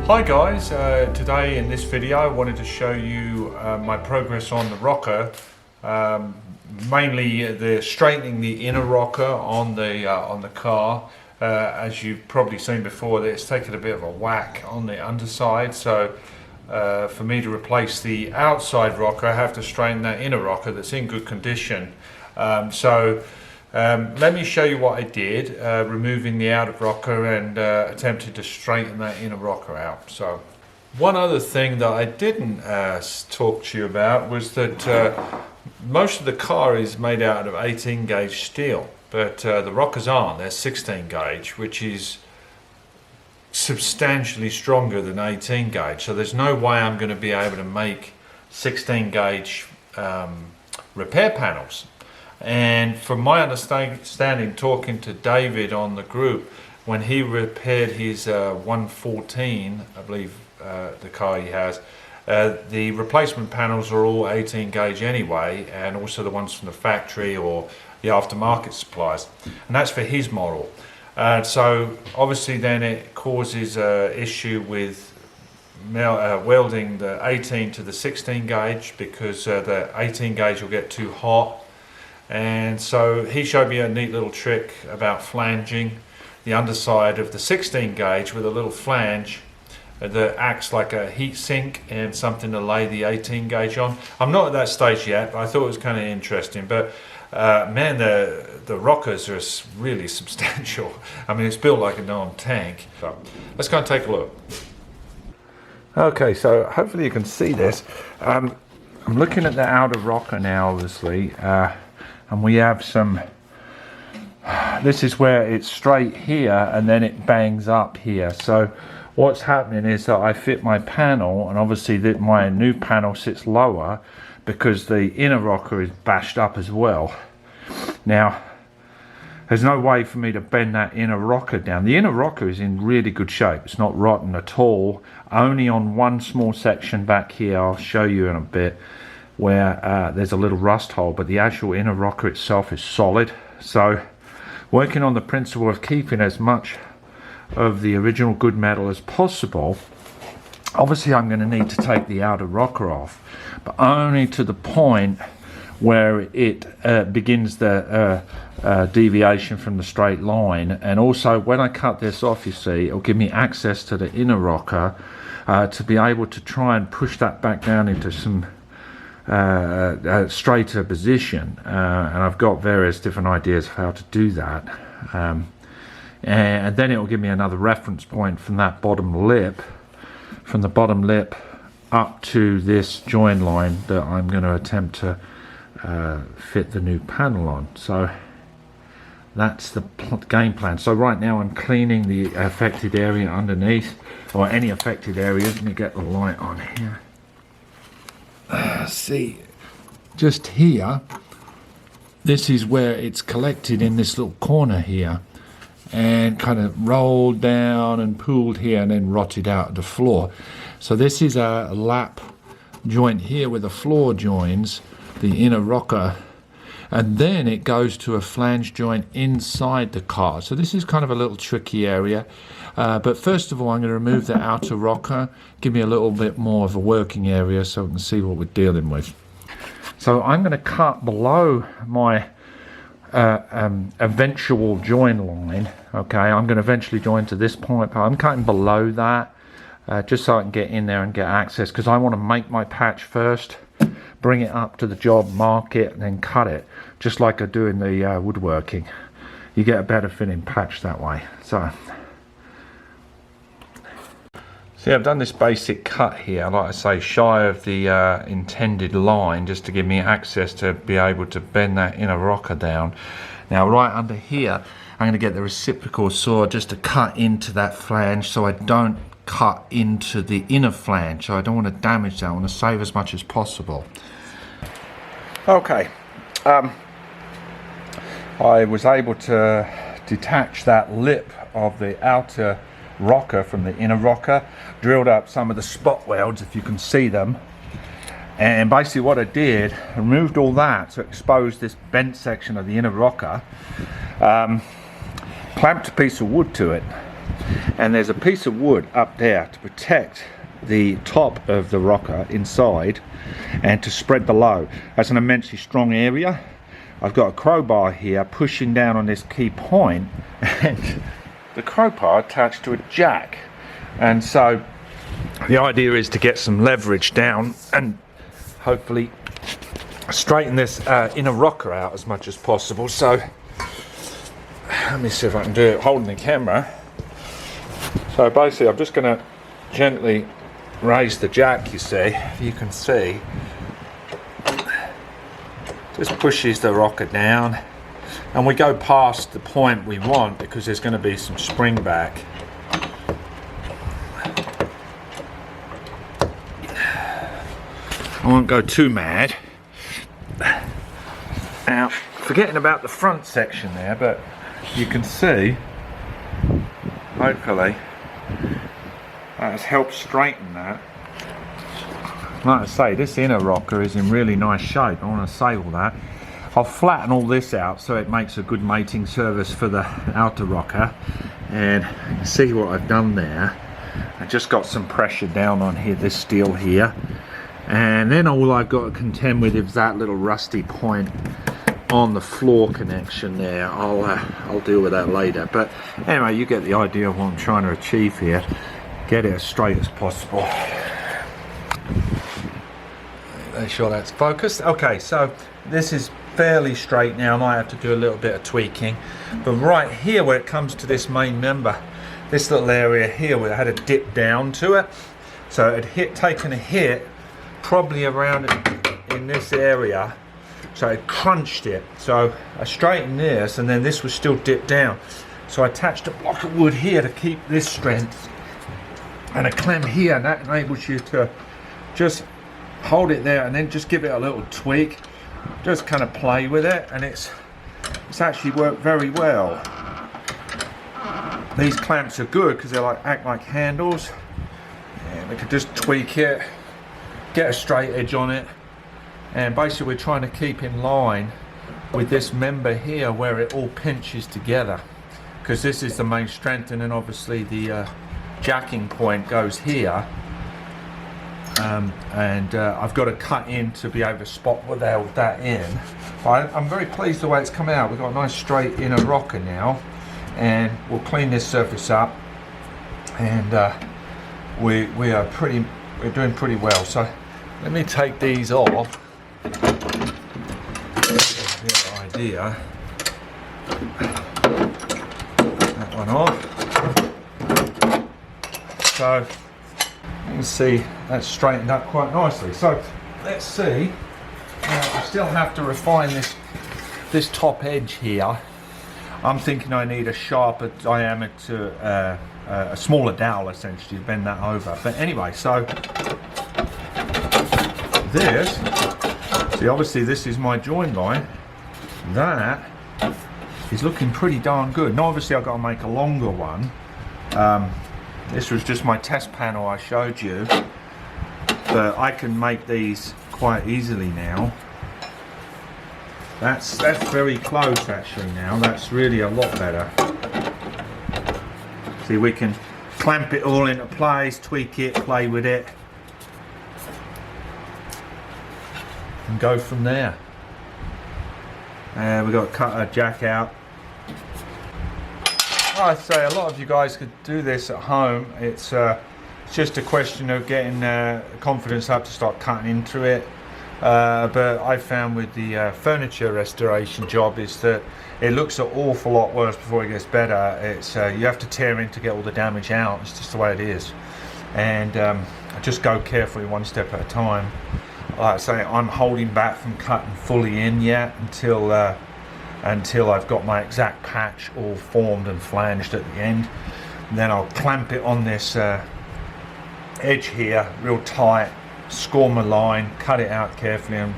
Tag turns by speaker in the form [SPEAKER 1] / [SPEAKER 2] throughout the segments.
[SPEAKER 1] Hi guys, today in this video I wanted to show you my progress on the rocker, mainly the straightening the inner rocker on the car. As you've probably seen before, it's taken a bit of a whack on the underside, so for me to replace the outside rocker I have to straighten that inner rocker that's in good condition. Let me show you what I did, removing the outer rocker and attempted to straighten that inner rocker out. So, one other thing that I didn't talk to you about was that most of the car is made out of 18 gauge steel, but the rockers aren't. They're 16 gauge, which is substantially stronger than 18 gauge. So there's no way I'm going to be able to make 16 gauge repair panels. And from my understanding, talking to David on the group, when he repaired his 114, I believe the car he has, the replacement panels are all 18 gauge anyway, and also the ones from the factory or the aftermarket suppliers, and that's for his model. So obviously then it causes an issue with welding the 18 to the 16 gauge, because the 18 gauge will get too hot. And so he showed me a neat little trick about flanging the underside of the 16 gauge with a little flange that acts like a heat sink and something to lay the 18 gauge on. I'm not at that stage yet, but I thought it was kind of interesting. But man, the rockers are really substantial. I mean, it's built like a non-tank. So let's go and take a look. Okay, so hopefully you can see this. I'm looking at the outer rocker now, obviously. And we have some, this is where it's straight here and then it bangs up here. So what's happening is that I fit my panel, and obviously that my new panel sits lower because the inner rocker is bashed up as well. Now, there's no way for me to bend that inner rocker down. The inner rocker is in really good shape. It's not rotten at all. Only on one small section back here, I'll show you in a bit, where there's a little rust hole, but the actual inner rocker itself is solid. So working on the principle of keeping as much of the original good metal as possible, obviously I'm going to need to take the outer rocker off, but only to the point where it begins the deviation from the straight line. And also when I cut this off, you see, it'll give me access to the inner rocker to be able to try and push that back down into some straighter position, and I've got various different ideas of how to do that, and then it will give me another reference point from that bottom lip, from the bottom lip up to this join line that I'm going to attempt to fit the new panel on. So that's the game plan. So right now I'm cleaning the affected area underneath, or any affected areas. Let me get the light on here. See, just here, this is where it's collected in this little corner here, and kind of rolled down and pooled here and then rotted out of the floor. So this is a lap joint here where the floor joins the inner rocker, and then it goes to a flange joint inside the car. So this is kind of a little tricky area. But first of all, I'm going to remove the outer rocker, give me a little bit more of a working area so we can see what we're dealing with. So I'm going to cut below my eventual join line. Okay, I'm going to eventually join to this point, but I'm cutting below that just so I can get in there and get access, because I want to make my patch first, bring it up to the job, mark it, and then cut it, just like I do in the woodworking. You get a better fitting patch that way. So see, I've done this basic cut here, like I say, shy of the intended line, just to give me access to be able to bend that inner rocker down. Now right under here, I'm going to get the reciprocal saw just to cut into that flange so I don't cut into the inner flange. So I don't want to damage that, I want to save as much as possible. Okay, I was able to detach that lip of the outer rocker from the inner rocker, drilled up some of the spot welds, if you can see them, and basically what I did, removed all that to expose this bent section of the inner rocker, clamped a piece of wood to it, and there's a piece of wood up there to protect the top of the rocker inside and to spread the load. That's an immensely strong area. I've got a crowbar here pushing down on this key point, and the crowbar attached to a jack, and so the idea is to get some leverage down and hopefully straighten this inner rocker out as much as possible. So let me see if I can do it holding the camera. So basically I'm just going to gently raise the jack, you see, if you can see. Just pushes the rocker down, and we go past the point we want because there's going to be some spring back. I won't go too mad. Now, forgetting about the front section there, but you can see, hopefully, that has helped straighten that. Like I say, this inner rocker is in really nice shape. I want to say all that. I'll flatten all this out so it makes a good mating surface for the outer rocker. And you can see what I've done there. I just got some pressure down on here, this steel here. And then all I've got to contend with is that little rusty point on the floor connection there. I'll deal with that later. But anyway, you get the idea of what I'm trying to achieve here. Get it as straight as possible. Make sure that's focused. Okay, so this is fairly straight now. I might have to do a little bit of tweaking, but right here where it comes to this main member, this little area here where it had a dip down to it, so it had taken a hit probably around in this area, so it crunched it. So I straightened this, and then this was still dipped down, so I attached a block of wood here to keep this strength, and a clamp here, and that enables you to just hold it there and then just give it a little tweak, just kind of play with it, and it's actually worked very well. These clamps are good because they act like handles, and we can just tweak it, get a straight edge on it, and basically we're trying to keep in line with this member here where it all pinches together, because this is the main strength, and then obviously the jacking point goes here. I've got to cut in to be able to spot weld that in. I'm very pleased the way it's come out. We've got a nice straight inner rocker now, and we'll clean this surface up, and we're doing pretty well. So let me take these off. Get an idea. That one off. So you can see that's straightened up quite nicely. So let's see. I still have to refine this top edge here. I'm thinking I need a sharper diameter, a smaller dowel essentially to bend that over. But anyway, so this, see, obviously this is my join line. That is looking pretty darn good. Now obviously I've got to make a longer one. This was just my test panel I showed you, but I can make these quite easily now. That's very close actually now. That's really a lot better. See, we can clamp it all into place, tweak it, play with it, and go from there. We've got to cut a jack out. I say a lot of you guys could do this at home. It's just a question of getting confidence up to start cutting into it. But I found with the furniture restoration job is that it looks an awful lot worse before it gets better. It's you have to tear in to get all the damage out. It's just the way it is. And just go carefully, one step at a time. Like I say, I'm holding back from cutting fully in yet until I've got my exact patch all formed and flanged at the end. And then I'll clamp it on this edge here real tight, score my line, cut it out carefully, and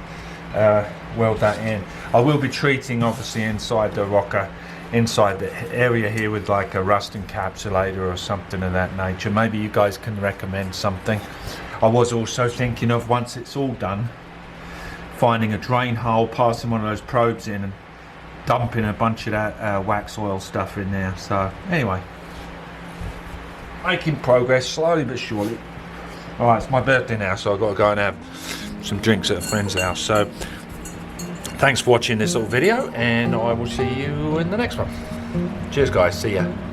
[SPEAKER 1] weld that in. I will be treating obviously inside the rocker, inside the area here with like a rust encapsulator or something of that nature. Maybe you guys can recommend something. I was also thinking of, once it's all done, finding a drain hole, passing one of those probes in and dumping a bunch of that wax oil stuff in there. So anyway, making progress slowly but surely. All right, it's my birthday now, so I've got to go and have some drinks at a friend's house. So thanks for watching this little video, and I will see you in the next one. Cheers guys, see ya.